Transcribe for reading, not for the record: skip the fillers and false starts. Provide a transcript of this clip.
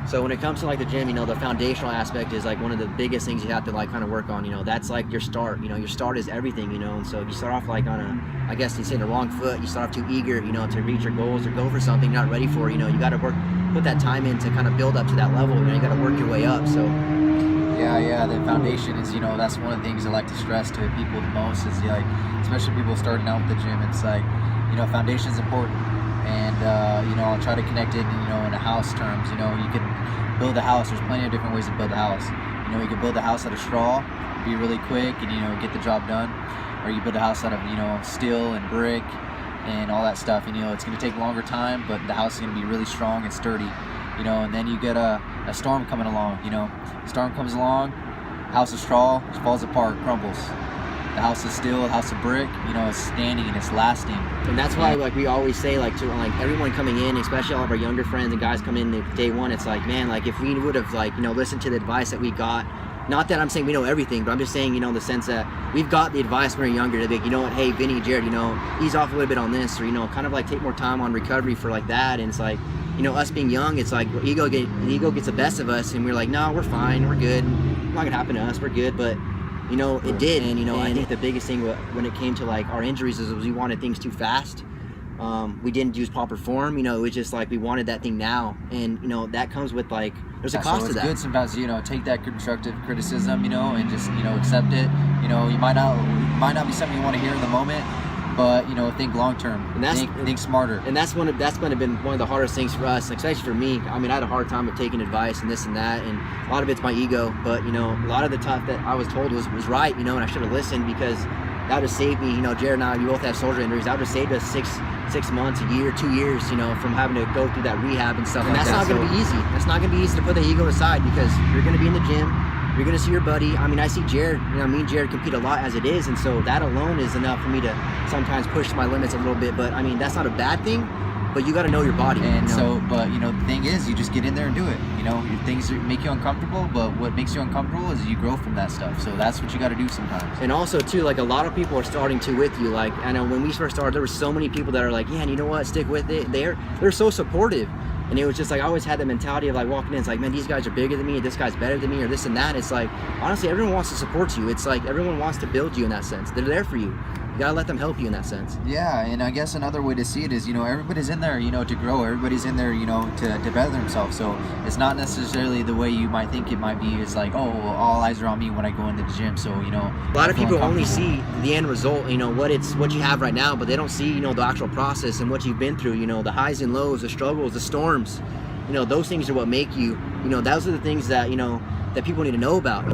So when it comes to like the gym, the foundational aspect is like one of the biggest things you have to like kind of work on. That's like your start. Your start is everything. And so if you start off like on a, I guess you say the wrong foot, you start off too eager, to reach your goals or go for something you're not ready for. You got to put that time in to kind of build up to that level. You got to work your way up. So. Yeah, the foundation is, that's one of the things I like to stress to people the most is like, especially people starting out with the gym, it's like, foundation is important. And, I'll try to connect it, in a house terms. You can build a house. There's plenty of different ways to build a house. You can build a house out of straw, be really quick and, get the job done. Or you build a house out of, steel and brick and all that stuff. It's going to take longer time, but the house is going to be really strong and sturdy. And then you get a storm coming along, storm comes along, house of straw, falls apart, crumbles. The house of steel, the house of brick, it's standing and it's lasting. And that's why, like, we always say, like, to like everyone coming in, especially all of our younger friends and guys come in day one, it's like, man, like, if we would have, like, listened to the advice that we got, not that I'm saying we know everything, but I'm just saying, in the sense that we've got the advice when we were younger to be like, what, hey, Vinny, Jared, ease off a little bit on this, or, kind of like take more time on recovery for like that. And it's like, us being young, it's like ego gets the best of us, and we're like, no, we're fine, we're good, it's not gonna happen to us, we're good. But it did. And I think the biggest thing when it came to like our injuries is we wanted things too fast. We didn't use proper form. It was just like we wanted that thing now, and that comes with like there's a cost so to that. It's good sometimes take that constructive criticism, and just accept it. It might not be something you want to hear in the moment, but think long term. And think smarter. And that's been one of the hardest things for us, especially for me. I mean, I had a hard time of taking advice and this and that, and a lot of it's my ego. But a lot of the stuff that I was told was right, and I should have listened, because that would have saved me. Jared and I, we both have shoulder injuries. That would have saved us six months, a year, 2 years, from having to go through that rehab and stuff. And that's not going to be easy. That's not going to be easy to put the ego aside, because you're going to be in the gym. You're going to see your buddy. I mean, I see Jared, me and Jared compete a lot as it is. And so that alone is enough for me to sometimes push my limits a little bit. But I mean, that's not a bad thing, but you got to know your body. And so, but the thing is, you just get in there and do it. Things make you uncomfortable, but what makes you uncomfortable is you grow from that stuff. So that's what you got to do sometimes. And also too, like, a lot of people are starting to with you. Like, I know when we first started, there were so many people that are like, yeah, and you know what, stick with it. They're so supportive. And it was just like, I always had the mentality of like walking in, it's like, man, these guys are bigger than me, this guy's better than me, or this and that. It's like, honestly, everyone wants to support you. It's like everyone wants to build you in that sense. They're there for you. You gotta let them help you in that sense. Yeah, and I guess another way to see it is, everybody's in there, to grow. Everybody's in there, to better themselves. So it's not necessarily the way you might think it might be. It's like, oh, well, all eyes are on me when I go into the gym. So, a lot of people only see the end result, what you have right now, but they don't see, the actual process and what you've been through, the highs and lows, the struggles, the storms. Those things are what make you, those are the things that, that people need to know about.